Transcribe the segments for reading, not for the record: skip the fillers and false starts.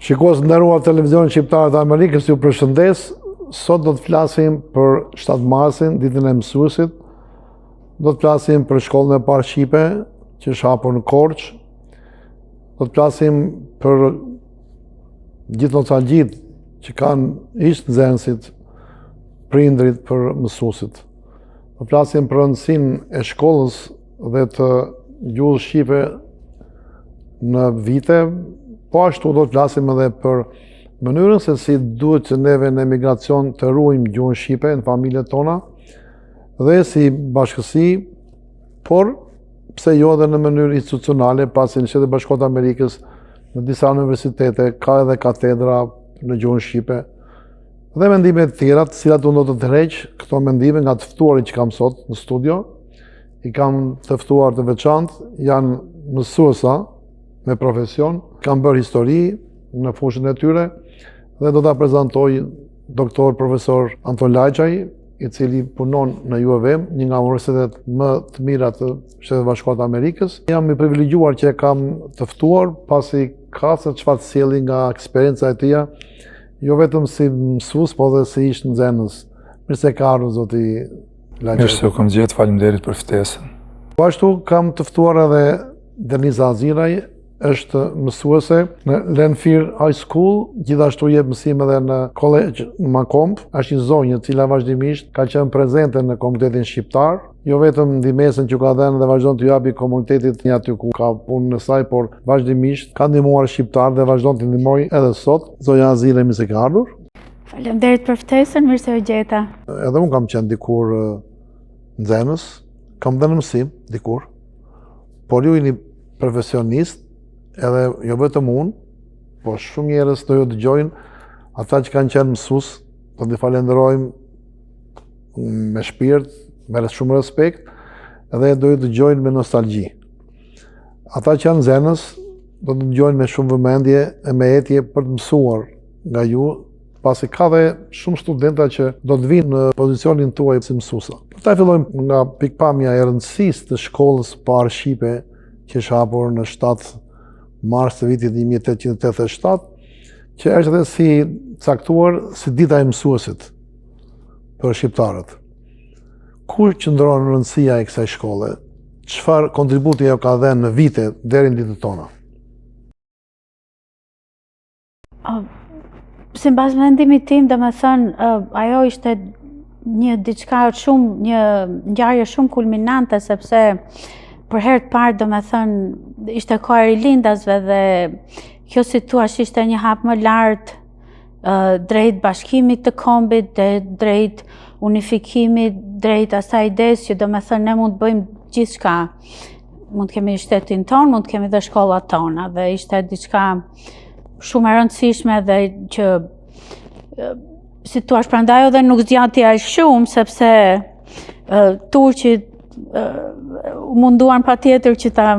Shikues nderuar televizion shqiptar të Amerikës, ju përshëndes. Sot do të flasim për 7 marsin, ditën e mësuesit. Do të flasim për shkollën e parë shqipe që është hapur në Korçë. Do të flasim për gjithë nostalgjitë që kanë ish nxënësit, prindrit për mësuesit. Do të flasim për rëndësinë e shkollës dhe të gjuhës shqipe në vite. Po ashtu do të flasim edhe për mënyrën se si duhet që neve në emigracion të ruajmë gjuhën shqipe në familjet tona dhe si bashkësi, por pse jo edhe në mënyrë institucionale, pasi në Shtetet Bashkuara të Amerikës në disa universitete ka edhe katedra në gjuhën shqipe dhe mendime të tjera, të cilat unë do të tërheq këto mendime nga të ftuarit që kam sot në studio. I kam të ftuar të veçantë, janë mësuesa me profesion, kam bërë histori në fushën e tyre dhe do ta prezantoj doktor profesor Anton Lajçaj, i cili punon në UVM, një nga universitetet më të mira të Shtetit Bashkuar të Amerikës. Jam i privilegjuar që e kam të ftuar pasi ka se çfarë sjellin nga eksperjenca e tij, jo vetëm si mësues, por edhe si ish nxënës. Mirë se ka ardhur zoti Lajçaj. Mirë se u kam gjetë, faleminderit për ftesën. Po ashtu kam të ftuar edhe Deniza Aziraj, është mësuese në Lanphier High School, gjithashtu jep mësim edhe në College në Macomb. Është një zonjë e cila vazhdimisht ka qenë prezente në komunitetin shqiptar, jo vetëm ndihmesën që ka dhënë dhe vazhdon të japi komunitetit një aty ku ka punë në saj, por vazhdimisht ka ndihmuar shqiptar dhe vazhdon të ndihmojë edhe sot. Zonja Aziraj, mirë se ke ardhur. Faleminderit për ftesën, mirë se u gjeta. Edhe unë kam qenë dikur nxënës, kam dhënë mësim dikur, por ju jeni profesionist. Edhe jo vetëm unë, po shumë njerëz do ju dëgjojnë, ata që kanë qenë mësues, do t'i falenderojmë me shpirt, me shumë respekt, edhe do ju dëgjojnë me nostalgji. Ata që janë nxënës, do të dëgjojnë me shumë vëmendje e me etje për të mësuar nga ju, pasi ka dhe shumë studenta që do të vinë në pozicionin tuaj si mësuesa. Ta fillojmë nga pikpamja e rëndësisë të shkollës parë shqipe që është hapur në 7 mars të vitit 1887, që është edhe si caktuar si dita e mësuesit për shqiptarët. Ku qëndron rëndësia e kësaj shkolle? Çfarë kontributi ajo ka dhënë në vite deri në ditët tona? Si mbas mendimit tim, domethënë, ajo ishte një ngjarje shumë kulminante, sepse për herë të parë, domethënë, ishte koha e rilindasve dhe kjo si thua ishte një hap më lartë drejt bashkimit të kombit, drejt unifikimit, drejt asaj idesë që domethënë ne mund të bëjmë gjithçka. Mund të kemi shtetin tonë, mund të kemi dhe shkollat tona, dhe ishte diçka shumë e rëndësishme dhe që si thua prandaj edhe nuk zgjati aq shumë, sepse turqit munduan patjetër që ta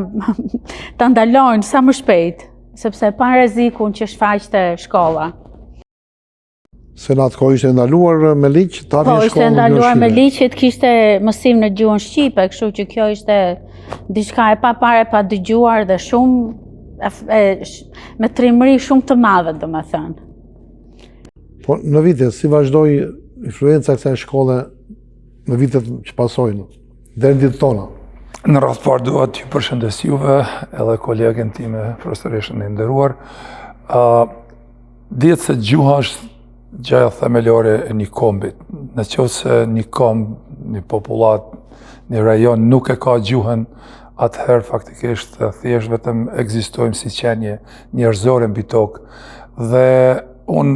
ndalojnë sa më shpejt, sepse pa rrezikun që shfaqte shkolla. Se në atë kohë ishte ndaluar me ligj të hapin shkollën. Po, ishte ndaluar me ligj që të kishte mësim në gjuhën shqipe, kështu që kjo ishte diçka e papare, pa dëgjuar dhe shumë me trimëri shumë të madhe, domethënë. Po në vite, si vazhdoi influenca e kësaj shkolle në vitet që pasojnë, deri në ditët tona? Në radhë parë dua t'ju përshëndes juve edhe kolegen time, profesoreshën e nderuar. Dihet se gjuha është gjëja themelore e një kombit. Nëse një komb, një popullat, një rajon nuk e ka gjuhën, atëherë faktikisht thjesht vetëm ekzistojmë si qenie njerëzore mbi tokë. Dhe unë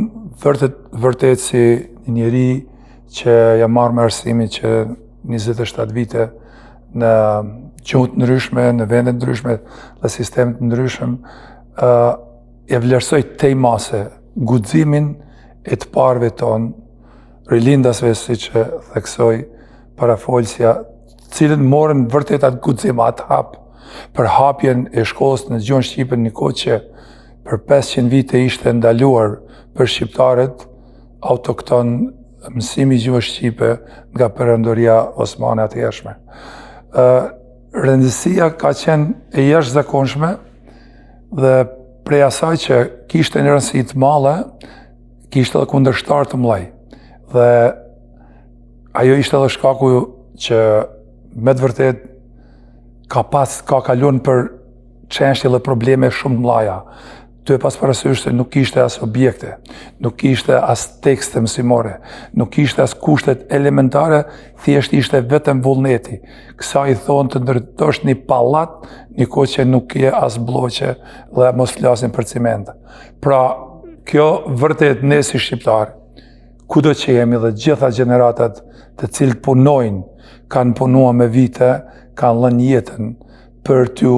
vërtet si një njeri që jam marrë me arsimin që 27 vite në gjuhë të ndryshme, në vende të ndryshme dhe sistemet të ndryshëm, e vlerësoj tej mase guximin e të parëve tonë, rilindasve, si që theksoj parafolësja, cilën morën vërtet atë guxim, atë hap për hapjen e shkollës në gjuhën shqipe, një kohë që për 500 vite ishte ndaluar për shqiptarët autokton mësimi i gjuhës shqipe nga Perëndoria Osmane atëhershme. Rëndësia ka qenë e jashtëzakonshme dhe prej asaj që kishte një rëndësi të madhe, kishte edhe kundërshtar të mëdhenj. Dhe ajo ishte edhe shkaku që me të vërtet ka kalun për çështje dhe probleme shumë të mëdha. Ty e pas parasysh se nuk kishte as objekte, nuk kishte as tekste mësimore, nuk kishte as kushtet elementare, thjesht ishte vetëm vullneti. Kësa i thonë të ndërtosh një pallat, një kohë që nuk je as bloqe dhe mos flasin për cimente. Pra, kjo vërtet ne si shqiptar, kudo që jemi dhe gjitha gjeneratat të cilët punojnë, kanë punua me vite, kanë lënë jetën për t'ju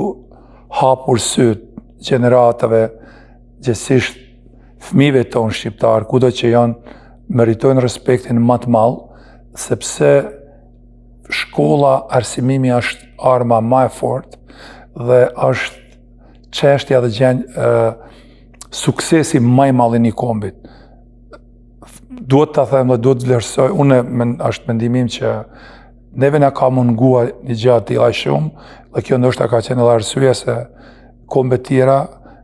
hapur syt gjeneratave, gjithsesht fëmijëve tonë shqiptar, kudo që janë, meritojnë respektin më të madh, sepse shkolla, arsimimi është arma më e fortë dhe është çështja dhe suksesi më i madh i një kombit. Duhet ta them dhe duhet të vlerësoj, është mendimim që neve na ka munguar një gjatë tilla shumë, dhe kjo ndoshta ka qenë edhe arsyeja se kombet tjera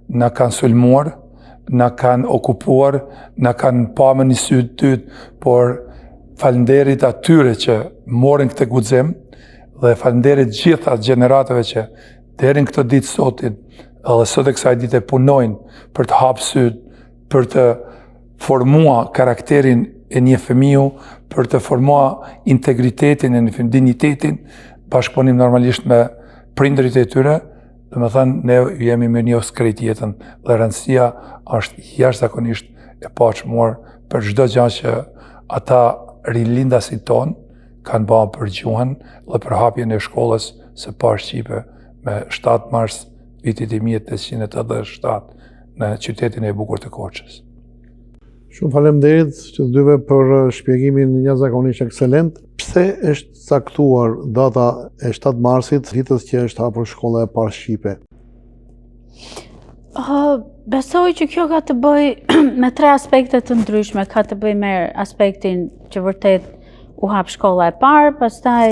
na kanë sulmuar, na kanë okupuar, na kanë pa me një sy të dytë, por falenderit atyre që morin këtë guxim dhe falenderit gjitha gjeneratave që deri në këtë ditë sotin, edhe sot e kësaj dite punojnë për të hapë syt, për të formua karakterin e një fëmiu, për të formua integritetin e një fëmiu, dignitetin, bashkëpunim normalisht me prindërit e tyre. Dhe me thënë, ne jemi me një krejt jetën dhe rëndësia është jashtëzakonisht e paqëmuar për çdo gjë që ata rilindasit tonë kanë bërë për gjuhën dhe për hapjen e shkollës së parë shqipe me 7 mars vitit 1887 në qytetin e bukur të Korçës. Shumë faleminderit që të dyve për shpjegimin jashtëzakonisht ekselent. Pse është caktuar data e 7 marsit, ditës që është hapur shkolla e parë shqipe? Besoj që kjo ka të bëj me 3 aspekte të ndryshme. Ka të bëj me aspektin që vërtet u hap shkolla e parë, pastaj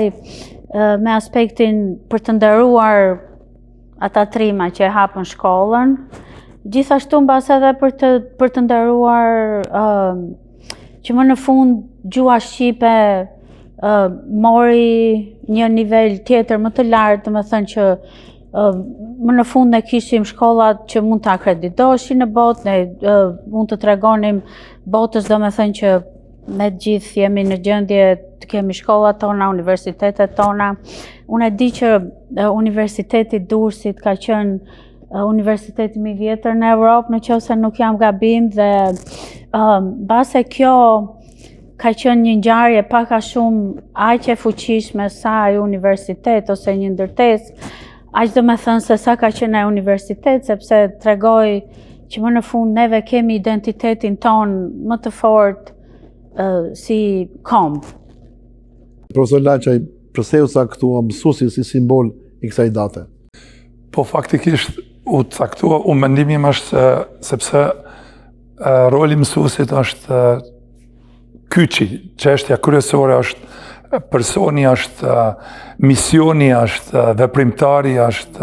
me aspektin për të nderuar ata trima që e hapën shkollën, gjithashtu mbas edhe për të nderuar që më në fund gjuha shqipe mori një nivel tjetër më të lartë, do të thënë që më në fund ne kishim shkollat që mund të akreditoshin në botë, ne mund të tregonim botës, do të thënë që ne gjithë jemi në gjendje të kemi shkollat tona, universitetet tona. Unë e di që Universiteti Durrësit ka qenë universiteti më i vjetër në Evropë, nëse nuk jam gabim, dhe base kjo ka qenë një ngjarje pak a shumë aq e fuqishme sa ai universitet ose një ndërtesë, aq do me thënë se sa ka qenë ai universitet, sepse tregoi që më në fund neve kemi identitetin ton më të fortë si komb. Profesor Laçaj, pse u caktua mësuesi si simbol i kësaj date? Po faktikisht u caktua, mendimi im është sepse roli mësuesit është kyçi, çështja kryesore është personi, është misioni, është veprimtari, është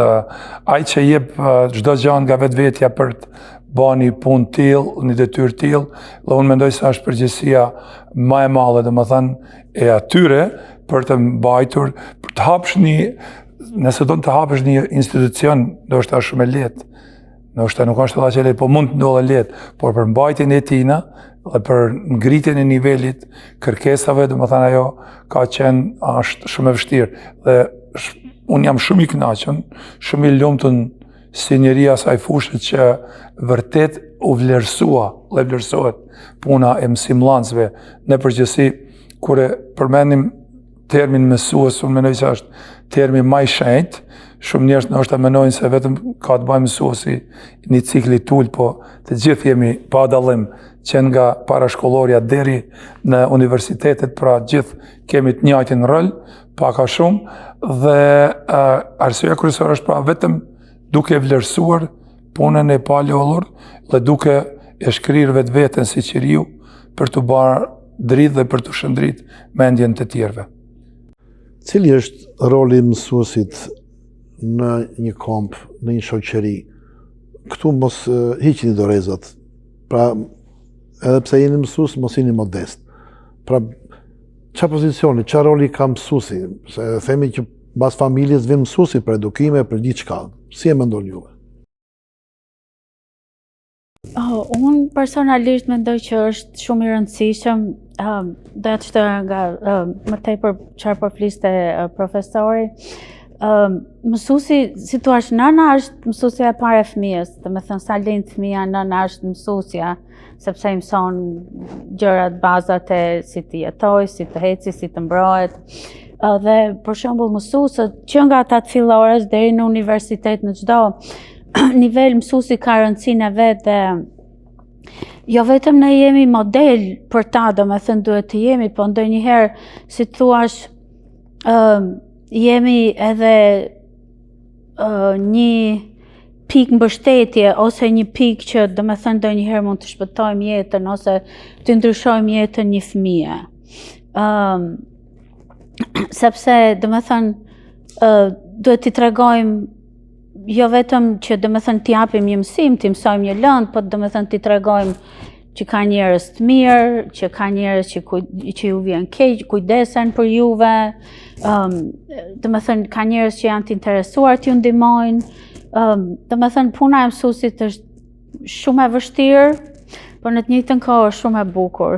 ai që jep çdo gjë nga vetvetja për të bërë një punë tillë, një detyrë tillë, dhe unë mendoj se është përgjegjësia më e madhe, domethënë e atyre për të mbajtur, për të hapësh nëse do të hapësh një institucion, do është shumë e lehtë. Ndoshta nuk është edhe lehtë, po mund të ndodhë lehtë, por për mbajtjen e tina dhe për ngritjen e nivelit kërkesave, domethënë ajo ka qenë është shumë e vështirë. Dhe unë jam shumë i kënaqur, shumë i lumtur si njeri asaj fushë që vërtet u vlerësohet puna e mësimdhënësve në përgjithësi. Kur e përmendim termin mësues, unë mendoj se është termi më i shenjtë. Shumë njerëz ndoshta mendojnë se vetëm ka të bëjë mësuesi një cikli tul, po të gjithë jemi pa dallim, që nga parashkolloria deri në universitetet, pra gjithë kemi të njëjtin rol, pak a shumë, dhe arsyeja kryesore është pra vetëm duke vlerësuar punën e palodhur dhe duke e shkrirë vetveten si qiriu për të bërë dritë dhe për të shëndrit mendjen të tjerëve. Cili është roli mësuesit në një komp, në një shoqëri? këtu mos hiqni dorezat. Pra, edhe pse jeni mësues, mos jeni modest. Pra, ç'a pozicioni, ç'a roli ka mësuesi? Se themi që bas familjes vjen mësuesi për edukime, për gjithçka. Si e mendoni juve? Unë personalisht mendoj që është shumë i rëndësishëm, do të shtoj nga më tepër çfarë po fliste profesori. Mësuesi, si thua, nëna është mësuesja e parë e fëmijës, domethënë sa lind fëmia, nëna është mësuesja, sepse i mëson gjërat bazat e si të jetojë, si të heci, si të mbrohet. Dhe për shembull mësuesët që nga ata të fillores deri në universitet, në çdo nivel mësuesi ka rëndësinë e vet dhe jo vetëm ne jemi model për ta, domethënë duhet të jemi, po ndonjëherë, si thuash, jemi edhe një pikë mbështetje ose një pikë që domethënë ndonjëherë mund të shpëtojmë jetën ose të ndryshojmë jetën një fëmie. Sepse domethënë duhet t'i tregojmë jo vetëm që domethënë t'i japim një mësim, t'i mësojmë një lëndë, po domethënë t'i tregojmë që ka njerëz të mirë, që ka njerëz që ju vjen keq, kujdesen për juve, domethënë ka njerëz që janë të interesuar t'ju ndihmojnë. Domethënë puna e mësuesit është shumë e vështirë, por në të njëjtën kohë është shumë e bukur.